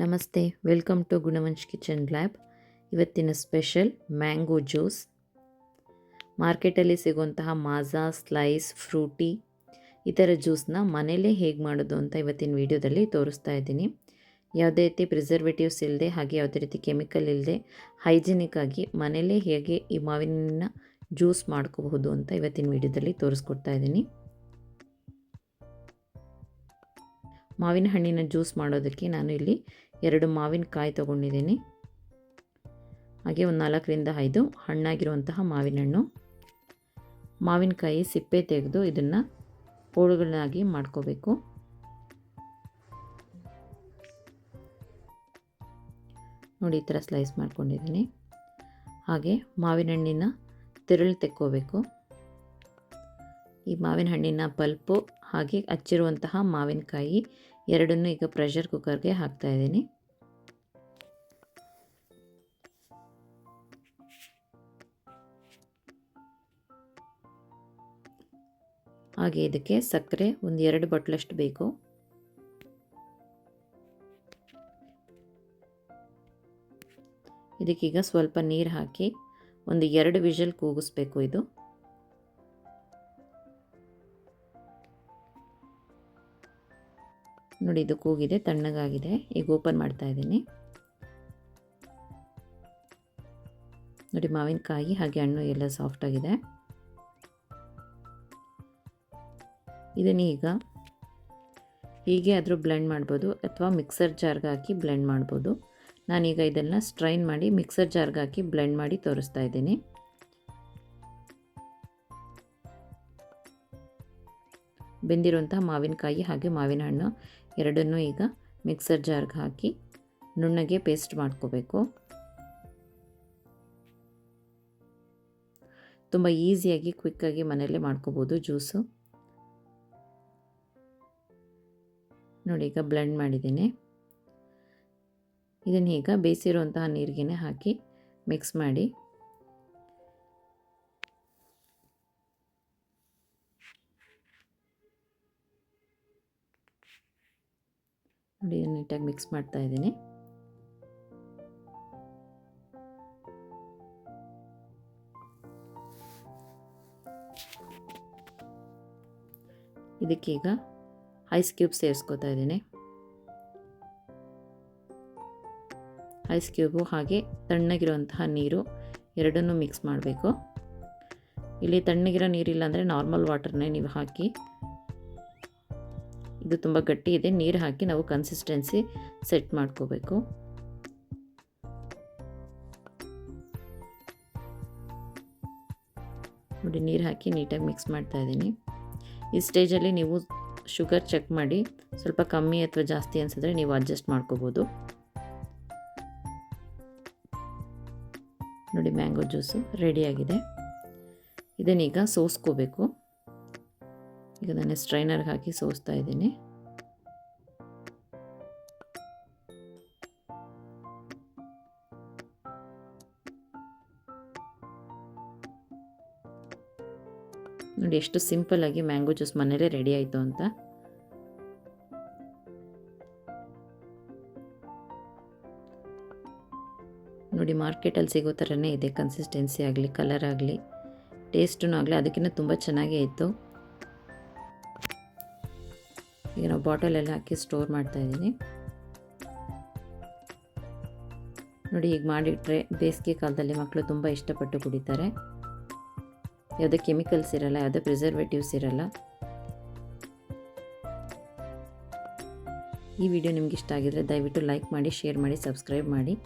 ನಮಸ್ತೆ, welcome to ಗುಣವಂಶ್ kitchen lab. ಇವತ್ತಿನ special mango juice. ಮಾರ್ಕೆಟಲ್ಲಿ ಸಿಗುವಂತಹ ಮಾಜಾ, ಸ್ಲೈಸ್, ಫ್ರೂಟಿ ಈ ಥರ ಜ್ಯೂಸನ್ನ ಮನೇಲೇ ಹೇಗೆ ಮಾಡೋದು ಅಂತ ಇವತ್ತಿನ ವೀಡಿಯೋದಲ್ಲಿ ತೋರಿಸ್ತಾ ಇದ್ದೀನಿ. ಯಾವುದೇ ರೀತಿ ಪ್ರಿಸರ್ವೇಟಿವ್ಸ್ ಇಲ್ಲದೆ, ಹಾಗೆ ಯಾವುದೇ ರೀತಿ ಕೆಮಿಕಲ್ ಇಲ್ಲದೆ ಹೈಜಿನಿಕ್ ಆಗಿ ಮನೇಲೇ ಹೇಗೆ ಈ ಮಾವಿನ ಜ್ಯೂಸ್ ಮಾಡ್ಕೋಬಹುದು ಅಂತ ಇವತ್ತಿನ ವೀಡಿಯೋದಲ್ಲಿ ತೋರಿಸ್ಕೊಡ್ತಾ ಇದ್ದೀನಿ. ಮಾವಿನ ಹಣ್ಣಿನ ಜ್ಯೂಸ್ ಮಾಡೋದಕ್ಕೆ ನಾನು ಇಲ್ಲಿ 2 ಮಾವಿನಕಾಯಿ ತೊಗೊಂಡಿದ್ದೀನಿ. ಹಾಗೆ ಒಂದು 4ರಿಂದ 5 ಹಣ್ಣಾಗಿರುವಂತಹ ಮಾವಿನ ಹಣ್ಣು. ಮಾವಿನಕಾಯಿ ಸಿಪ್ಪೆ ತೆಗೆದು ಇದನ್ನು ಹೋಳುಗಳನ್ನಾಗಿ ಮಾಡ್ಕೋಬೇಕು. ನೋಡಿ, ಈ ಥರ ಸ್ಲೈಸ್ ಮಾಡ್ಕೊಂಡಿದ್ದೀನಿ. ಹಾಗೆ ಮಾವಿನ ಹಣ್ಣಿನ ತಿರುಳು ತೆಕ್ಕೋಬೇಕು. ಈ ಮಾವಿನ ಹಣ್ಣಿನ ಪಲ್ಪು ಹಾಗೆ ಹಚ್ಚಿರುವಂತಹ ಮಾವಿನಕಾಯಿ ಎರಡನ್ನೂ ಈಗ ಪ್ರೆಷರ್ ಕುಕ್ಕರ್ಗೆ ಹಾಕ್ತಾ ಇದ್ದೀನಿ. ಹಾಗೆ ಇದಕ್ಕೆ ಸಕ್ಕರೆ ಒಂದು 2 ಬಟ್ಲಷ್ಟು ಬೇಕು. ಇದಕ್ಕೀಗ ಸ್ವಲ್ಪ ನೀರು ಹಾಕಿ ಒಂದು 2 ವಿಷಲ್ ಕೂಗಿಸ್ಬೇಕು. ಇದು ನೋಡಿ, ಇದು ಕೂಗಿದೆ, ತಣ್ಣಗಾಗಿದೆ. ಈಗ ಓಪನ್ ಮಾಡ್ತಾ ಇದ್ದೀನಿ. ನೋಡಿ, ಮಾವಿನಕಾಯಿ ಹಾಗೆ ಹಣ್ಣು ಎಲ್ಲ ಸಾಫ್ಟ್ ಆಗಿದೆ. ಇದನ್ನ ಈಗ ಹೀಗೆ ಆದರೂ ಬ್ಲೆಂಡ್ ಮಾಡ್ಬೋದು ಅಥವಾ ಮಿಕ್ಸರ್ ಜಾರ್ಗೆ ಹಾಕಿ ಬ್ಲೆಂಡ್ ಮಾಡ್ಬೋದು. ನಾನೀಗ ಇದನ್ನು ಸ್ಟ್ರೈನ್ ಮಾಡಿ ಮಿಕ್ಸರ್ ಜಾರ್ಗೆ ಹಾಕಿ ಬ್ಲೆಂಡ್ ಮಾಡಿ ತೋರಿಸ್ತಾ ಇದ್ದೀನಿ. ಬೆಂದಿರುವಂತಹ ಮಾವಿನಕಾಯಿ ಹಾಗೆ ಮಾವಿನ ಹಣ್ಣು ಎರಡನ್ನೂ ಈಗ ಮಿಕ್ಸರ್ ಜಾರ್ಗೆ ಹಾಕಿ ನುಣ್ಣಗೆ ಪೇಸ್ಟ್ ಮಾಡ್ಕೋಬೇಕು. ತುಂಬ ಈಸಿಯಾಗಿ ಕ್ವಿಕ್ಕಾಗಿ ಮನೆಯಲ್ಲೇ ಮಾಡ್ಕೋಬೋದು ಜ್ಯೂಸು. ನೋಡಿ, ಈಗ ಬ್ಲೆಂಡ್ ಮಾಡಿದ್ದೀನಿ. ಇದನ್ನು ಈಗ ಬೇಯಿಸಿರುವಂತಹ ನೀರಿಗೆ ಹಾಕಿ ಮಿಕ್ಸ್ ಮಾಡಿ ನೋಡಿ, ನೀಟಾಗಿ ಮಿಕ್ಸ್ ಮಾಡ್ತಾ ಇದ್ದೀನಿ. ಇದಕ್ಕೀಗ ಐಸ್ ಕ್ಯೂಬ್ ಸೇರಿಸ್ಕೊತಾ ಇದ್ದೀನಿ. ಐಸ್ ಕ್ಯೂಬು ಹಾಗೆ ತಣ್ಣಗಿರುವಂತಹ ನೀರು ಎರಡನ್ನೂ ಮಿಕ್ಸ್ ಮಾಡಬೇಕು. ಇಲ್ಲಿ ತಣ್ಣಗಿರೋ ನೀರಿಲ್ಲ ಅಂದರೆ ನಾರ್ಮಲ್ ವಾಟರ್ನೇ ನೀವು ಹಾಕಿ. ಇದು ತುಂಬ ಗಟ್ಟಿ ಇದೆ, ನೀರು ಹಾಕಿ ನಾವು ಕನ್ಸಿಸ್ಟೆನ್ಸಿ ಸೆಟ್ ಮಾಡ್ಕೋಬೇಕು. ನೋಡಿ, ನೀರು ಹಾಕಿ ನೀಟಾಗಿ ಮಿಕ್ಸ್ ಮಾಡ್ತಾ ಇದ್ದೀನಿ. ಈ ಸ್ಟೇಜಲ್ಲಿ ನೀವು ಶುಗರ್ ಚೆಕ್ ಮಾಡಿ, ಸ್ವಲ್ಪ ಕಮ್ಮಿ ಅಥವಾ ಜಾಸ್ತಿ ಅನಿಸಿದ್ರೆ ನೀವು ಅಡ್ಜಸ್ಟ್ ಮಾಡ್ಕೋಬೋದು. ನೋಡಿ, ಮ್ಯಾಂಗೋ ಜ್ಯೂಸು ರೆಡಿಯಾಗಿದೆ. ಇದನ್ನೀಗ ಸೋಸ್ಕೋಬೇಕು. ಈಗ ನಾನು ಸ್ಟ್ರೈನರ್ಗೆ ಹಾಕಿ ಸೋಸ್ತಾ ಇದ್ದೀನಿ. ನೋಡಿ, ಎಷ್ಟು ಸಿಂಪಲ್ಲಾಗಿ ಮ್ಯಾಂಗೋ ಜ್ಯೂಸ್ ಮನೇಲೇ ರೆಡಿ ಆಯಿತು ಅಂತ. ನೋಡಿ, ಮಾರ್ಕೆಟಲ್ಲಿ ಸಿಗೋ ಥರನೇ ಇದೆ. ಕನ್ಸಿಸ್ಟೆನ್ಸಿ ಆಗಲಿ, ಕಲರ್ ಆಗಲಿ, ಟೇಸ್ಟೂ ಆಗಲಿ ಅದಕ್ಕಿಂತ ತುಂಬ ಚೆನ್ನಾಗೇ ಇತ್ತು. ಈಗ ನಾವು ಬಾಟಲೆಲ್ಲ ಹಾಕಿ ಸ್ಟೋರ್ ಮಾಡ್ತಾ ಇದ್ದೀನಿ. ನೋಡಿ, ಈಗ ಮಾಡಿಟ್ರೆ ಬೇಸಿಗೆ ಕಾಲದಲ್ಲಿ ಮಕ್ಕಳು ತುಂಬ ಇಷ್ಟಪಟ್ಟು ಕುಡಿತಾರೆ. ಯಾವುದೇ ಕೆಮಿಕಲ್ಸ್ ಇರಲ್ಲ, ಯಾವುದೇ ಪ್ರಿಸರ್ವೇಟಿವ್ಸ್ ಇರಲ್ಲ. ಈ ವಿಡಿಯೋ ನಿಮ್ಗೆ ಇಷ್ಟ ಆಗಿದ್ರೆ ದಯವಿಟ್ಟು ಲೈಕ್ ಮಾಡಿ, ಶೇರ್ ಮಾಡಿ, ಸಬ್ಸ್ಕ್ರೈಬ್ ಮಾಡಿ.